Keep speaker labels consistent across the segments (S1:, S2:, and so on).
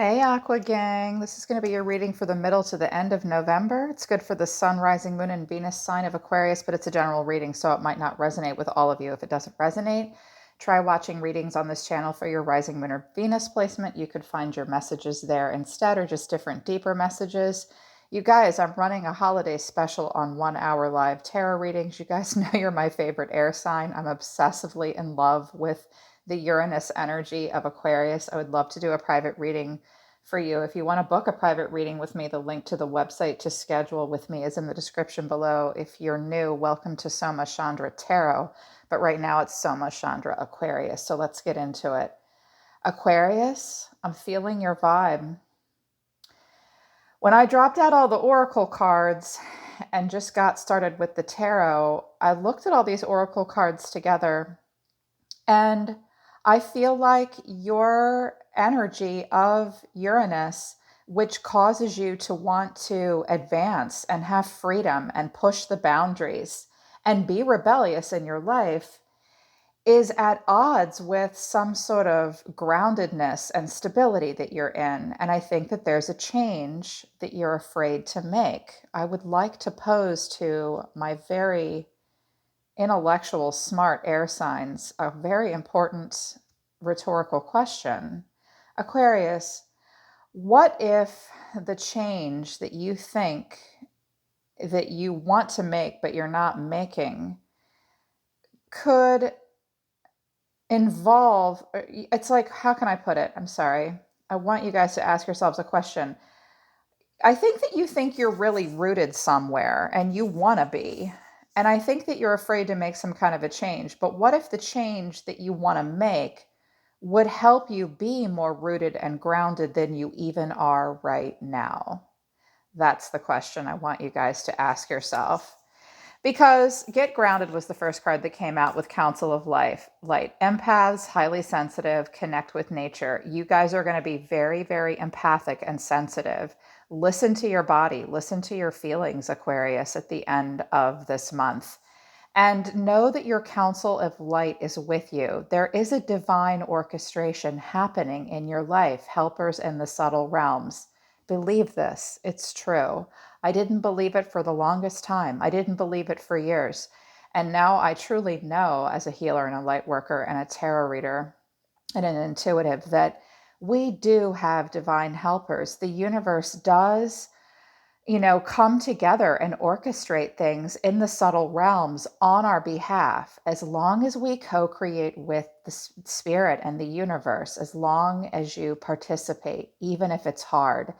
S1: Hey Aqua Gang, this is going to be your reading for the middle to the end of November. It's good for the Sun, Rising, Moon, and Venus sign of Aquarius, but it's a general reading, so it might not resonate with all of you. If it doesn't resonate, try watching readings on this channel for your Rising, Moon, or Venus placement. You could find your messages there instead, or just different, deeper messages. You guys, I'm running a holiday special on 1 hour live tarot readings. You guys know you're my favorite air sign. I'm obsessively in love with the Uranus energy of Aquarius. I would love to do a private reading for you. If you want to book a private reading with me, the link to the website to schedule with me is in the description below. If you're new, welcome to Soma Chandra Tarot. But right now it's Soma Chandra Aquarius. So let's get into it. Aquarius, I'm feeling your vibe. When I dropped out all the oracle cards and just got started with the tarot, I looked at all these oracle cards together, and I feel like your energy of Uranus, which causes you to want to advance and have freedom and push the boundaries and be rebellious in your life, is at odds with some sort of groundedness and stability that you're in. And I think that there's a change that you're afraid to make. I would like to pose to my very intellectual, smart air signs a very important rhetorical question. Aquarius, what if the change that you think that you want to make but you're not making could involve, it's like, how can I put it? I'm sorry. I want you guys to ask yourselves a question. I think that you think you're really rooted somewhere and you want to be. And I think that you're afraid to make some kind of a change. But what if the change that you want to make would help you be more rooted and grounded than you even are right now? That's the question I want you guys to ask yourself. Because Get Grounded was the first card that came out with Council of Light. Empaths, highly sensitive, connect with nature. You guys are going to be very, very empathic and sensitive. Listen to your body. Listen to your feelings, Aquarius, at the end of this month. And know that your Council of Light is with you. There is a divine orchestration happening in your life, helpers in the subtle realms. Believe this. It's true. I didn't believe it for the longest time. I didn't believe it for years. And now I truly know, as a healer and a light worker and a tarot reader and an intuitive, that we do have divine helpers. The universe does, come together and orchestrate things in the subtle realms on our behalf, as long as we co-create with the spirit and the universe, as long as you participate, even if it's hard.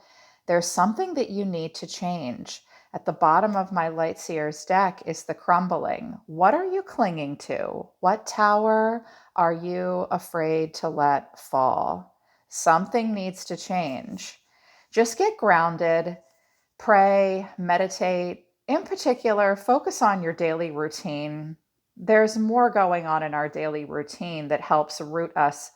S1: There's something that you need to change. At the bottom of my Light Seers deck is the crumbling. What are you clinging to? What tower are you afraid to let fall? Something needs to change. Just get grounded, pray, meditate. In particular, focus on your daily routine. There's more going on in our daily routine that helps root us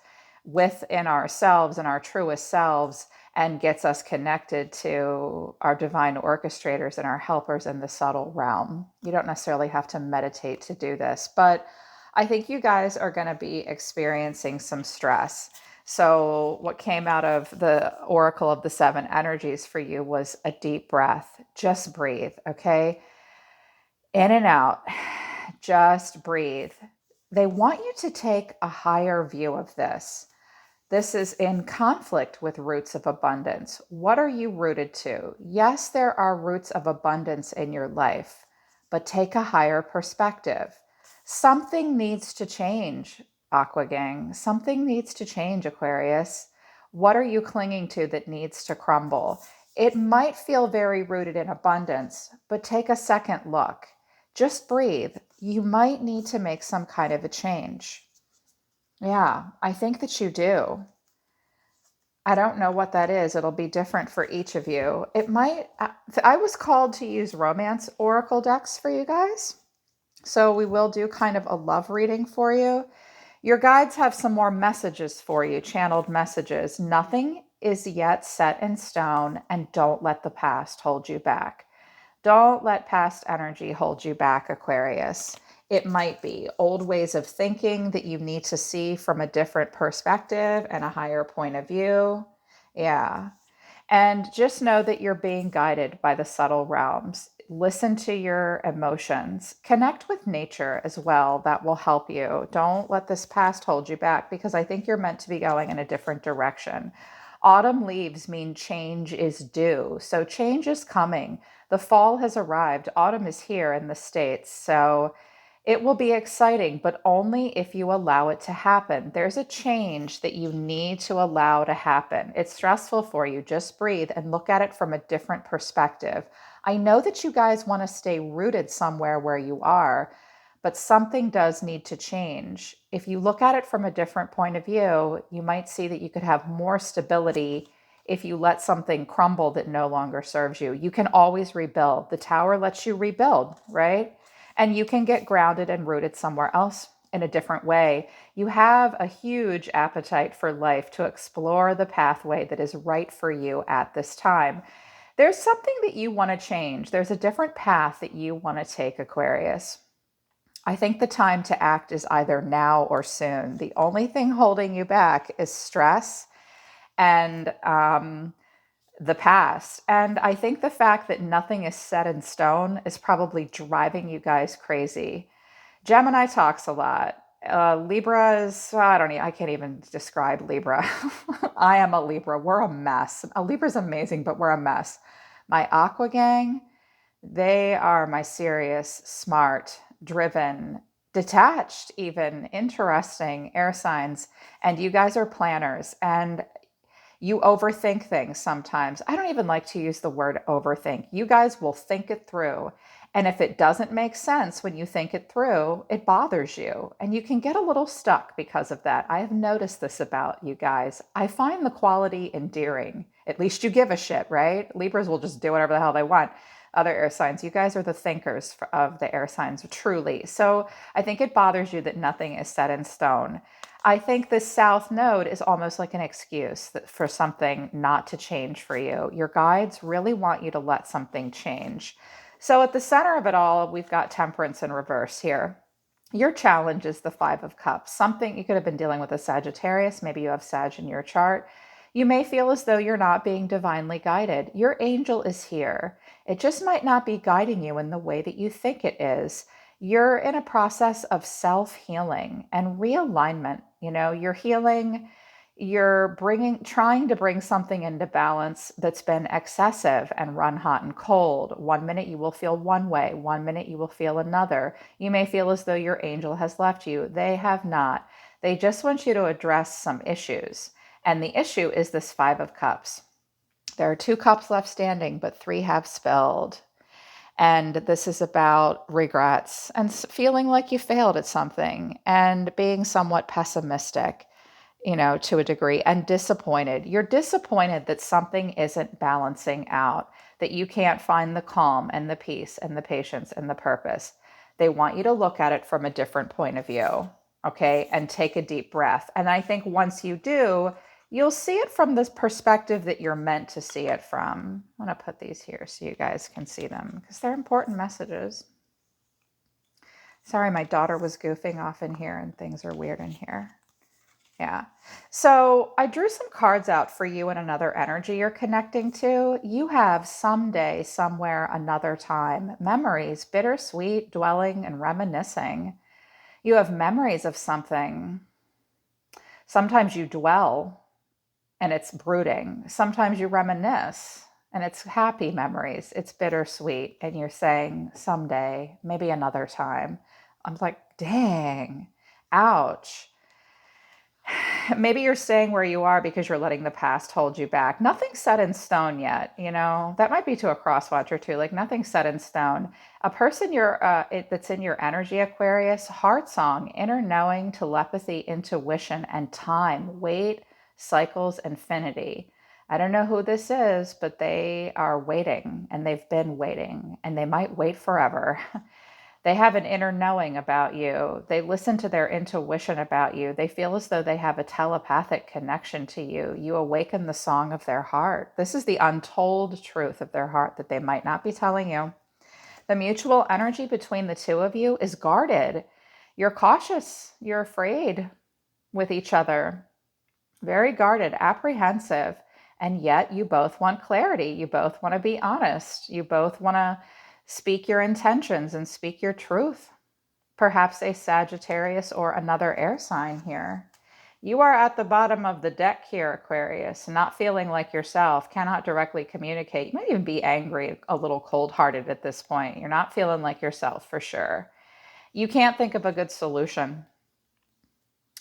S1: within ourselves and our truest selves and gets us connected to our divine orchestrators and our helpers in the subtle realm. You don't necessarily have to meditate to do this, but I think you guys are going to be experiencing some stress. So what came out of the Oracle of the Seven Energies for you was a deep breath. Just breathe, okay? In and out. Just breathe. They want you to take a higher view of this. This is in conflict with roots of abundance. What are you rooted to? Yes, there are roots of abundance in your life, but take a higher perspective. Something needs to change, Aqua Gang. Something needs to change, Aquarius. What are you clinging to that needs to crumble? It might feel very rooted in abundance, but take a second look. Just breathe. You might need to make some kind of a change. Yeah, I think that you do. I don't know what that is. It'll be different for each of you. It might, I was called to use romance oracle decks for you guys. So we will do kind of a love reading for you. Your guides have some more messages for you, channeled messages. Nothing is yet set in stone, and don't let the past hold you back. Don't let past energy hold you back, Aquarius. It might be old ways of thinking that you need to see from a different perspective and a higher point of view. Yeah. And just know that you're being guided by the subtle realms. Listen to your emotions. Connect with nature as well. That will help you. Don't let this past hold you back because I think you're meant to be going in a different direction. Autumn leaves mean change is due. So change is coming. The fall has arrived. Autumn is here in the States. So it will be exciting, but only if you allow it to happen. There's a change that you need to allow to happen. It's stressful for you. Just breathe and look at it from a different perspective. I know that you guys want to stay rooted somewhere where you are, but something does need to change. If you look at it from a different point of view, you might see that you could have more stability if you let something crumble that no longer serves you. You can always rebuild. The tower lets you rebuild, right? And you can get grounded and rooted somewhere else in a different way. You have a huge appetite for life to explore the pathway that is right for you at this time. There's something that you want to change. There's a different path that you want to take, Aquarius. I think the time to act is either now or soon. The only thing holding you back is stress and the past. And I think the fact that nothing is set in stone is probably driving you guys crazy. Gemini talks a lot. Libra is, I don't know, I can't even describe Libra. I am a Libra. We're a mess. A Libra's amazing, but we're a mess. My Aqua gang, they are my serious, smart, driven, detached, even interesting air signs. And you guys are planners. And you overthink things sometimes. I don't even like to use the word overthink. You guys will think it through. And if it doesn't make sense when you think it through, it bothers you. And you can get a little stuck because of that. I have noticed this about you guys. I find the quality endearing. At least you give a shit, right? Libras will just do whatever the hell they want. Other air signs, you guys are the thinkers of the air signs, truly. So I think it bothers you that nothing is set in stone. I think this South Node is almost like an excuse for something not to change for you. Your guides really want you to let something change. So at the center of it all, we've got Temperance in reverse here. Your challenge is the Five of Cups. Something you could have been dealing with a Sagittarius. Maybe you have Sag in your chart. You may feel as though you're not being divinely guided. Your angel is here. It just might not be guiding you in the way that you think it is. You're in a process of self-healing and realignment. You're healing, you're trying to bring something into balance that's been excessive and run hot and cold. 1 minute you will feel one way, 1 minute you will feel another. You may feel as though your angel has left you. They have not. They just want you to address some issues. And the issue is this Five of Cups. There are 2 cups left standing, but 3 have spilled. And this is about regrets and feeling like you failed at something and being somewhat pessimistic, to a degree, and disappointed. You're disappointed that something isn't balancing out, that you can't find the calm and the peace and the patience and the purpose. They want you to look at it from a different point of view, okay, and take a deep breath. And I think once you do, you'll see it from this perspective that you're meant to see it from. I'm going to put these here so you guys can see them because they're important messages. Sorry, my daughter was goofing off in here and things are weird in here. Yeah. So I drew some cards out for you in another energy you're connecting to. You have someday, somewhere, another time, memories, bittersweet, dwelling and reminiscing. You have memories of something. Sometimes you dwell and it's brooding. Sometimes you reminisce and it's happy memories. It's bittersweet. And you're saying someday, maybe another time. I'm like, dang, ouch. Maybe you're staying where you are because you're letting the past hold you back. Nothing's set in stone yet, That might be to a cross watcher too. Like nothing's set in stone. A person that's in your energy, Aquarius, heart song, inner knowing, telepathy, intuition, and time, weight, cycles, infinity. I don't know who this is, but they are waiting and they've been waiting and they might wait forever. They have an inner knowing about you. They listen to their intuition about you. They feel as though they have a telepathic connection to you. You awaken the song of their heart. This is the untold truth of their heart that they might not be telling you. The mutual energy between the two of you is guarded. You're cautious. You're afraid with each other. Very guarded, apprehensive. And yet you both want clarity. You both want to be honest. You both want to speak your intentions and speak your truth. Perhaps a Sagittarius or another air sign here. You are at the bottom of the deck here, Aquarius, not feeling like yourself, cannot directly communicate. You might even be angry, a little cold-hearted at this point. You're not feeling like yourself for sure. You can't think of a good solution.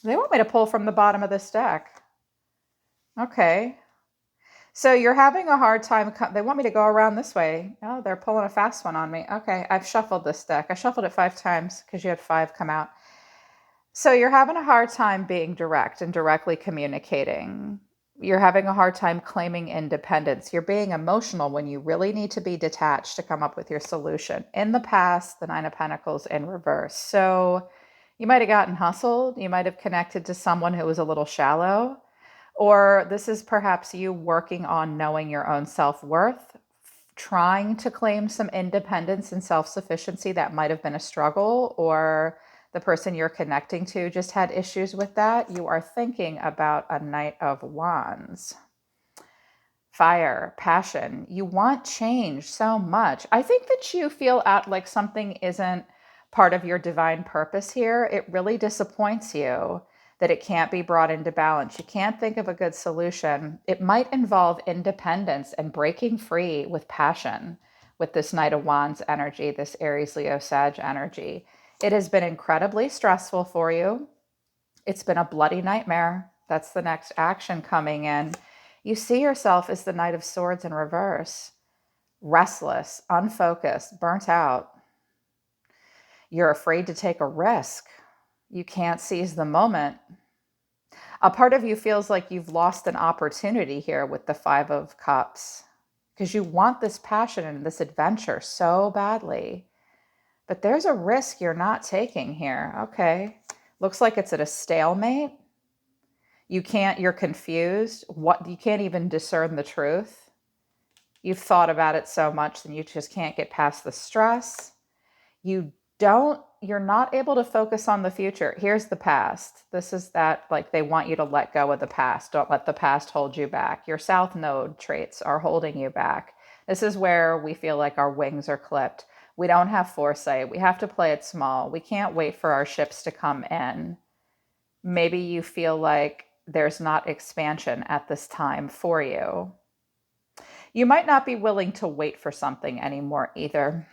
S1: They want me to pull from the bottom of this deck. Okay. So you're having a hard time. They want me to go around this way. Oh, they're pulling a fast one on me. Okay, I've shuffled this deck. I shuffled it 5 times because you had 5 come out. So you're having a hard time being direct and directly communicating. You're having a hard time claiming independence. You're being emotional when you really need to be detached to come up with your solution. In the past, the 9 of Pentacles in reverse. So you might have gotten hustled. You might have connected to someone who was a little shallow. Or this is perhaps you working on knowing your own self-worth, trying to claim some independence and self-sufficiency. That might have been a struggle, or the person you're connecting to just had issues with that. You are thinking about a Knight of Wands. Fire, passion. You want change so much. I think that you feel out like something isn't part of your divine purpose here. It really disappoints you that it can't be brought into balance. You can't think of a good solution. It might involve independence and breaking free with passion with this Knight of Wands energy, this Aries, Leo, Sag energy. It has been incredibly stressful for you. It's been a bloody nightmare. That's the next action coming in. You see yourself as the Knight of Swords in reverse. Restless, unfocused, burnt out. You're afraid to take a risk. You can't seize the moment. A part of you feels like you've lost an opportunity here with the 5 of Cups because you want this passion and this adventure so badly. But there's a risk you're not taking here. Okay. Looks like it's at a stalemate. You're confused. You can't even discern the truth. You've thought about it so much that you just can't get past the stress. You're not able to focus on the future. Here's the past. This is that, like, they want you to let go of the past. Don't let the past hold you back. Your South Node traits are holding you back. This is where we feel like our wings are clipped. We don't have foresight. We have to play it small. We can't wait for our ships to come in. Maybe you feel like there's not expansion at this time for you. You might not be willing to wait for something anymore either.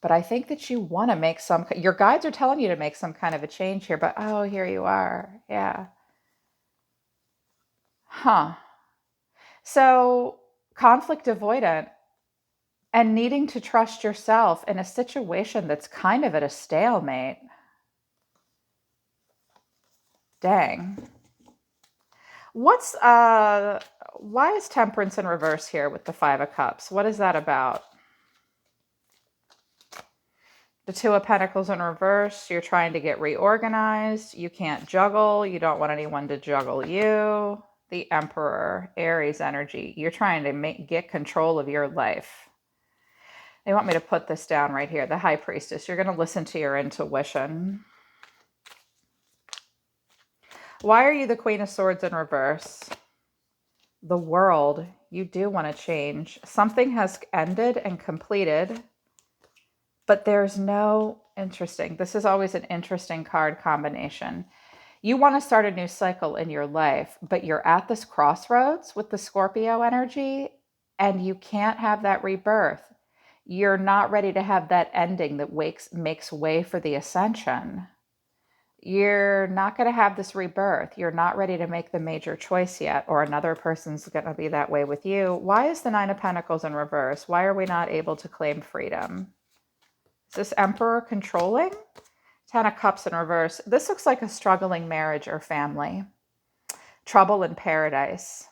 S1: But I think that you want to make your guides are telling you to make some kind of a change here, but oh, here you are. Yeah. So conflict avoidant and needing to trust yourself in a situation that's kind of at a stalemate. Dang. Why is Temperance in reverse here with the 5 of Cups? What is that about? The 2 of Pentacles in reverse, you're trying to get reorganized. You can't juggle. You don't want anyone to juggle you. The Emperor, Aries energy. You're trying to get control of your life. They want me to put this down right here. The High Priestess. You're going to listen to your intuition. Why are you the Queen of Swords in reverse? The World. You do want to change. Something has ended and completed. But there's no interesting. This is always an interesting card combination. You want to start a new cycle in your life, but you're at this crossroads with the Scorpio energy, and you can't have that rebirth. You're not ready to have that ending that makes way for the ascension. You're not going to have this rebirth. You're not ready to make the major choice yet, or another person's going to be that way with you. Why is the 9 of Pentacles in reverse? Why are we not able to claim freedom? Is this Emperor controlling? 10 of Cups in reverse. This looks like a struggling marriage or family. Trouble in paradise.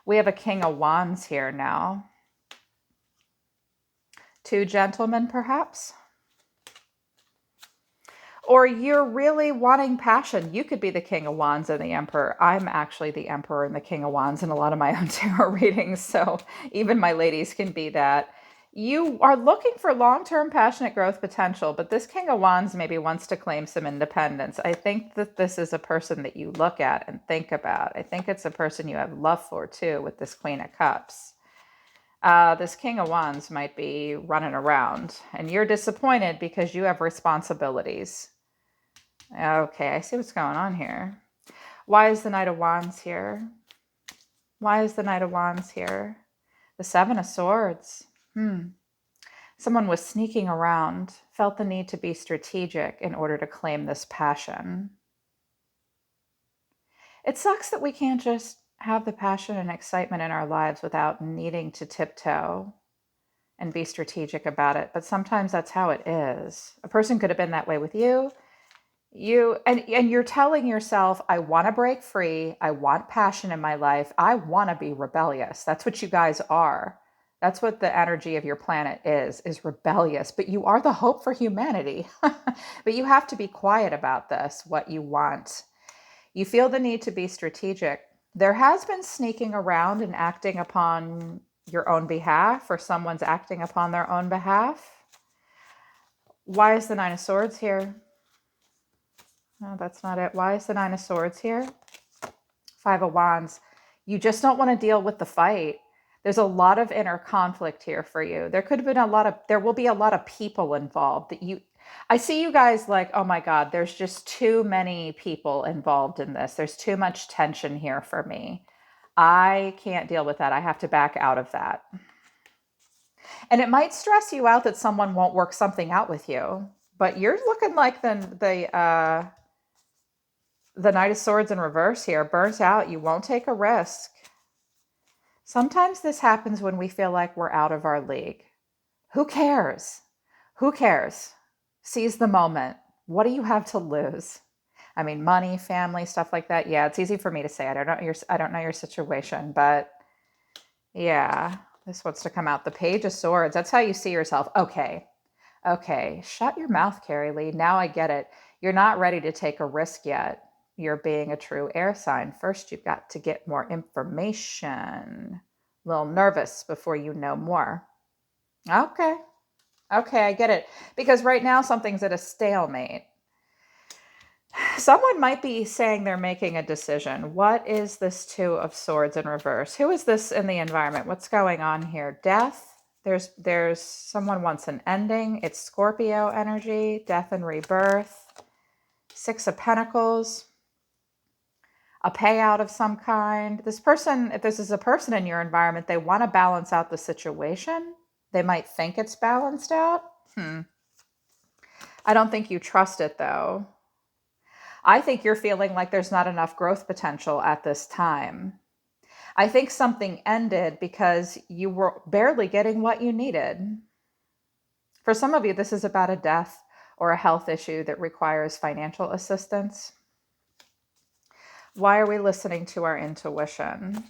S1: We have a King of Wands here now. 2 gentlemen, perhaps? Or you're really wanting passion. You could be the King of Wands and the Emperor. I'm actually the Emperor and the King of Wands in a lot of my own tarot readings, so even my ladies can be that. You are looking for long-term passionate growth potential, but this King of Wands maybe wants to claim some independence. I think that this is a person that you look at and think about. I think it's a person you have love for too with this Queen of Cups. This King of Wands might be running around and you're disappointed because you have responsibilities. Okay, I see what's going on here. Why is the Knight of Wands here? Why is the Knight of Wands here? The Seven of Swords. Someone was sneaking around, felt the need to be strategic in order to claim this passion. It sucks that we can't just have the passion and excitement in our lives without needing to tiptoe and be strategic about it. But sometimes that's how it is. A person could have been that way with you. And you're telling yourself, I want to break free. I want passion in my life. I want to be rebellious. That's what you guys are. That's what the energy of your planet is rebellious. But you are the hope for humanity. But you have to be quiet about this, what you want. You feel the need to be strategic. There has been sneaking around and acting upon your own behalf, or someone's acting upon their own behalf. Why is the Nine of Swords here? No, that's not it. Why is the Nine of Swords here? Five of Wands. You just don't want to deal with the fight. There's a lot of inner conflict here for you. There will be a lot of people involved I see you guys like, oh my God, there's just too many people involved in this. There's too much tension here for me. I can't deal with that. I have to back out of that. And it might stress you out that someone won't work something out with you, but you're looking like the Knight of Swords in reverse here, burnt out. You won't take a risk. Sometimes this happens when we feel like we're out of our league. Who cares? Who cares? Seize the moment. What do you have to lose? I mean, money, family, stuff like that. Yeah, it's easy for me to say. I don't know your situation, but yeah, this wants to come out. The Page of Swords. That's how you see yourself. Okay. Shut your mouth, Carrie Lee. Now I get it. You're not ready to take a risk yet. You're being a true air sign. First, you've got to get more information. A little nervous before you know more. Okay, I get it. Because right now something's at a stalemate. Someone might be saying they're making a decision. What is this Two of Swords in reverse? Who is this in the environment? What's going on here? Death. There's someone wants an ending. It's Scorpio energy, death and rebirth. Six of Pentacles. A payout of some kind. This person, if this is a person in your environment, they want to balance out the situation. They might think it's balanced out. I don't think you trust it though. I think you're feeling like there's not enough growth potential at this time. I think something ended because you were barely getting what you needed. For some of you, this is about a death or a health issue that requires financial assistance. Why are we listening to our intuition?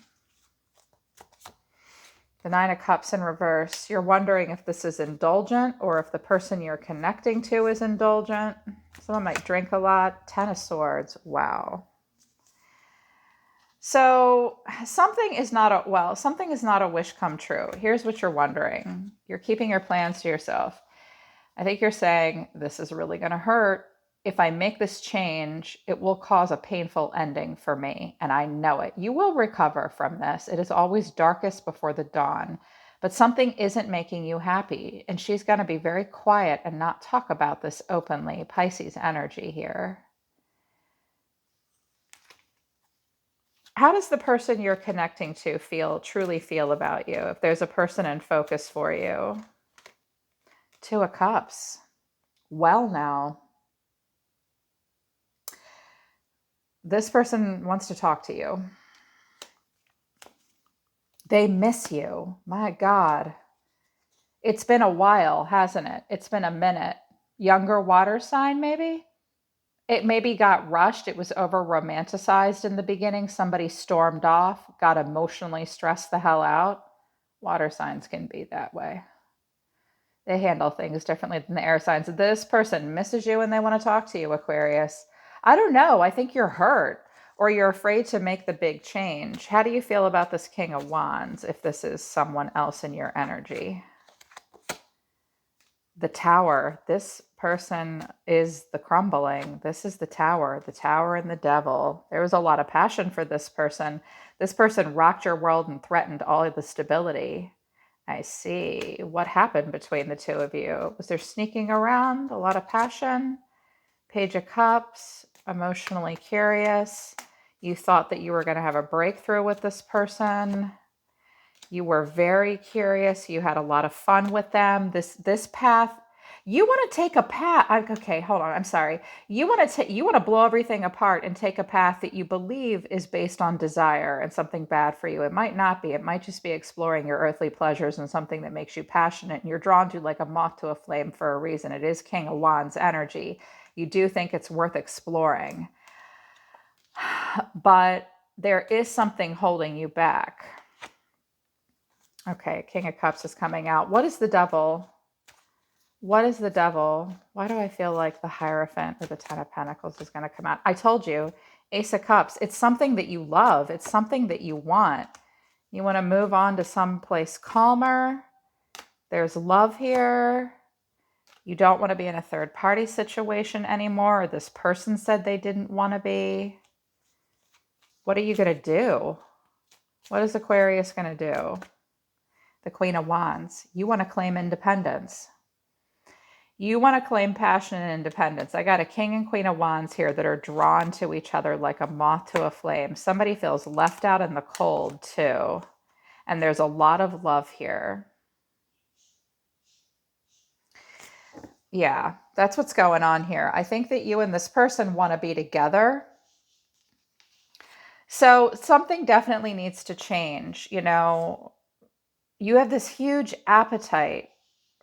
S1: The Nine of Cups in reverse. You're wondering if this is indulgent or if the person you're connecting to is indulgent. Someone might drink a lot. Ten of Swords. Wow. So something is not a wish come true. Here's what you're wondering. You're keeping your plans to yourself. I think you're saying, this is really going to hurt. If I make this change, it will cause a painful ending for me. And I know it. You will recover from this. It is always darkest before the dawn. But something isn't making you happy. And she's going to be very quiet and not talk about this openly. Pisces energy here. How does the person you're connecting to truly feel about you? If there's a person in focus for you. Two of Cups. Well, now. This person wants to talk to you. They miss you. My God. It's been a while, hasn't it? It's been a minute. Younger water sign, maybe? It maybe got rushed. It was over romanticized in the beginning. Somebody stormed off, got emotionally stressed the hell out. Water signs can be that way. They handle things differently than the air signs. This person misses you and they want to talk to you, Aquarius. I don't know. I think you're hurt or you're afraid to make the big change. How do you feel about this King of Wands if this is someone else in your energy? The Tower. This person is the crumbling. This is the Tower and the Devil. There was a lot of passion for this person. This person rocked your world and threatened all of the stability. I see. What happened between the two of you? Was there sneaking around? A lot of passion? Page of Cups, emotionally curious. You thought that you were going to have a breakthrough with this person. You were very curious. You had a lot of fun with them. This path, you want to take a path. Okay, hold on. I'm sorry. You want to blow everything apart and take a path that you believe is based on desire and something bad for you. It might not be. It might just be exploring your earthly pleasures and something that makes you passionate and you're drawn to like a moth to a flame for a reason. It is King of Wands energy. You do think it's worth exploring. But there is something holding you back. Okay, King of Cups is coming out. What is the Devil? What is the Devil? Why do I feel like the Hierophant or the Ten of Pentacles is going to come out? I told you, Ace of Cups. It's something that you love. It's something that you want. You want to move on to someplace calmer. There's love here. You don't want to be in a third party situation anymore, or this person said they didn't want to be. What are you going to do? What is Aquarius going to do? The Queen of Wands. You want to claim independence. You want to claim passion and independence. I got a King and Queen of Wands here that are drawn to each other like a moth to a flame. Somebody feels left out in the cold too. And there's a lot of love here. Yeah, that's what's going on here. I think that you and this person want to be together. So something definitely needs to change. You know, you have this huge appetite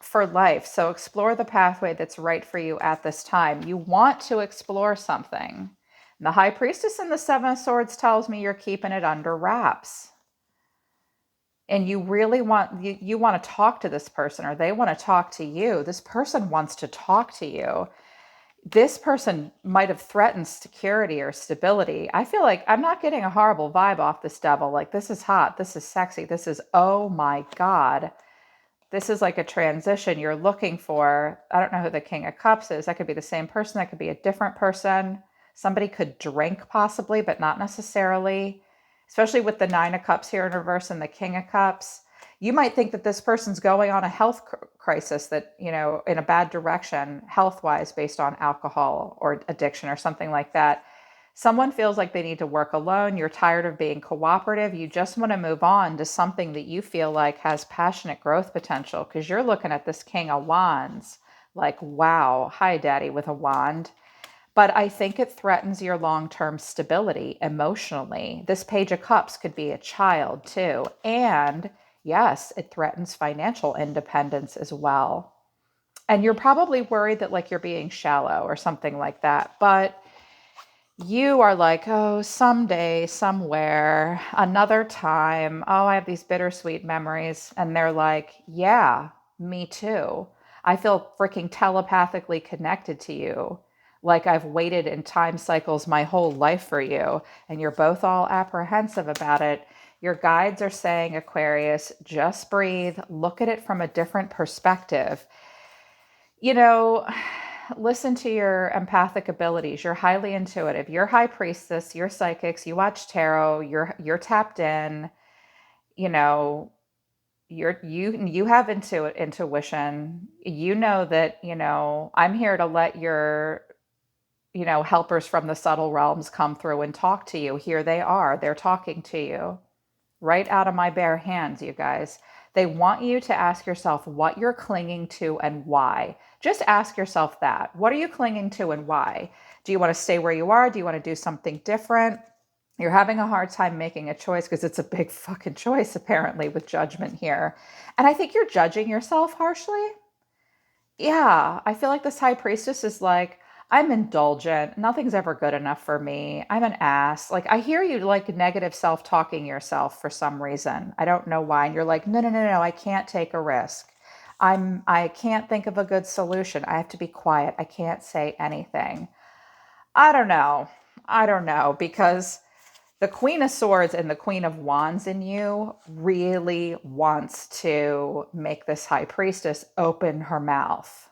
S1: for life. So explore the pathway that's right for you at this time. You want to explore something. And the High Priestess in the Seven of Swords tells me you're keeping it under wraps. And you really want, you want to talk to this person, or they want to talk to you. This person wants to talk to you. This person might have threatened security or stability. I feel like I'm not getting a horrible vibe off this Devil. Like, this is hot. This is sexy. This is, oh my God. This is like a transition you're looking for. I don't know who the King of Cups is. That could be the same person. That could be a different person. Somebody could drink possibly, but not necessarily. Especially with the Nine of Cups here in reverse and the King of Cups. You might think that this person's going on a health crisis, that, you know, in a bad direction, health-wise, based on alcohol or addiction or something like that. Someone feels like they need to work alone. You're tired of being cooperative. You just want to move on to something that you feel like has passionate growth potential, because you're looking at this King of Wands like, wow, hi, Daddy with a wand. But I think it threatens your long-term stability emotionally. This Page of Cups could be a child too. And yes, it threatens financial independence as well. And you're probably worried that like you're being shallow or something like that. But you are like, oh, someday, somewhere, another time. Oh, I have these bittersweet memories. And they're like, yeah, me too. I feel freaking telepathically connected to you. Like I've waited in time cycles my whole life for you. And you're both all apprehensive about it. Your guides are saying, Aquarius, just breathe. Look at it from a different perspective. You know, listen to your empathic abilities. You're highly intuitive. You're High Priestess. You're psychics. You watch tarot. You're tapped in. You know, you have intuition. You know that, you know, I'm here to let your, you know, helpers from the subtle realms come through and talk to you. Here they are. They're talking to you right out of my bare hands, you guys. They want you to ask yourself what you're clinging to and why. Just ask yourself that. What are you clinging to and why? Do you want to stay where you are? Do you want to do something different? You're having a hard time making a choice because it's a big fucking choice, apparently, with Judgment here. And I think you're judging yourself harshly. Yeah, I feel like this High Priestess is like, I'm indulgent. Nothing's ever good enough for me. I'm an ass. Like, I hear you like negative self-talking yourself for some reason. I don't know why. And you're like, no, no, no, no, I can't take a risk. I can't think of a good solution. I have to be quiet. I can't say anything. I don't know. I don't know, because The Queen of Swords and the Queen of Wands in you really wants to make this High Priestess open her mouth.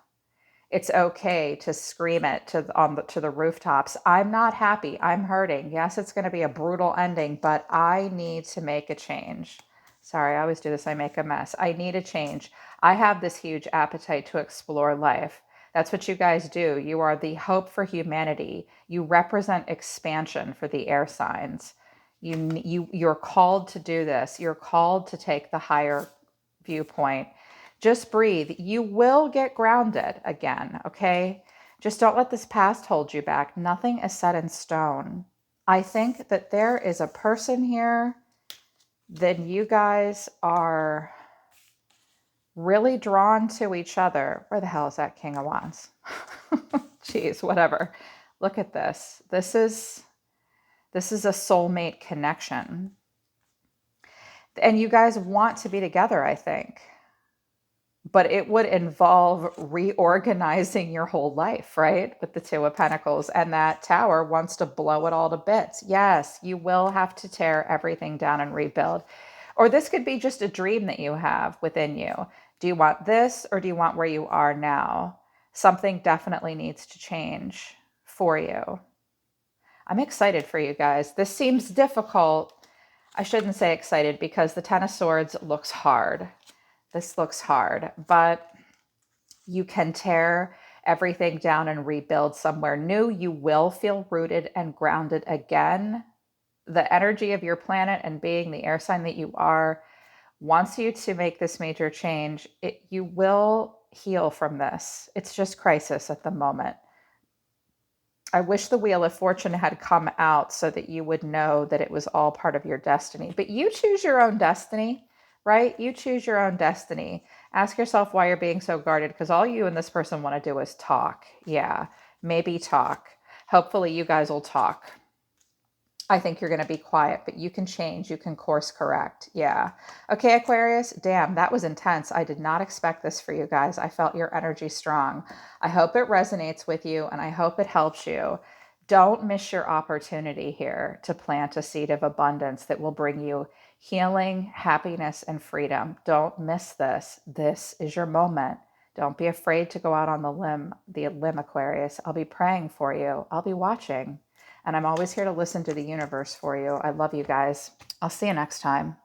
S1: It's okay to scream it to the rooftops. I'm not happy. I'm hurting. Yes, it's going to be a brutal ending, but I need to make a change. Sorry, I always do this. I make a mess. I need a change. I have this huge appetite to explore life. That's what you guys do. You are the hope for humanity. You represent expansion for the air signs. You're called to do this. You're called to take the higher viewpoint. Just breathe. You will get grounded again, okay? Just don't let this past hold you back. Nothing is set in stone. I think that there is a person here that you guys are really drawn to each other. Where the hell is that King of Wands? Jeez, whatever. Look at this. This is a soulmate connection. And you guys want to be together, I think. But it would involve reorganizing your whole life, right? With the Two of Pentacles. And that Tower wants to blow it all to bits. Yes, you will have to tear everything down and rebuild. Or this could be just a dream that you have within you. Do you want this, or do you want where you are now? Something definitely needs to change for you. I'm excited for you guys. This seems difficult. I shouldn't say excited, because the Ten of Swords looks hard. This looks hard, but you can tear everything down and rebuild somewhere new. You will feel rooted and grounded again. The energy of your planet and being the air sign that you are wants you to make this major change. You will heal from this. It's just crisis at the moment. I wish the Wheel of Fortune had come out so that you would know that it was all part of your destiny. But you choose your own destiny, right? You choose your own destiny. Ask yourself why you're being so guarded, because all you and this person want to do is talk. Yeah, maybe talk. Hopefully you guys will talk. I think you're going to be quiet, but you can change. You can course correct. Yeah. Okay, Aquarius. Damn, that was intense. I did not expect this for you guys. I felt your energy strong. I hope it resonates with you, and I hope it helps you. Don't miss your opportunity here to plant a seed of abundance that will bring you healing, happiness, and freedom. Don't miss this. This is your moment. Don't be afraid to go out on the limb, Aquarius. I'll be praying for you. I'll be watching. And I'm always here to listen to the universe for you. I love you guys. I'll see you next time.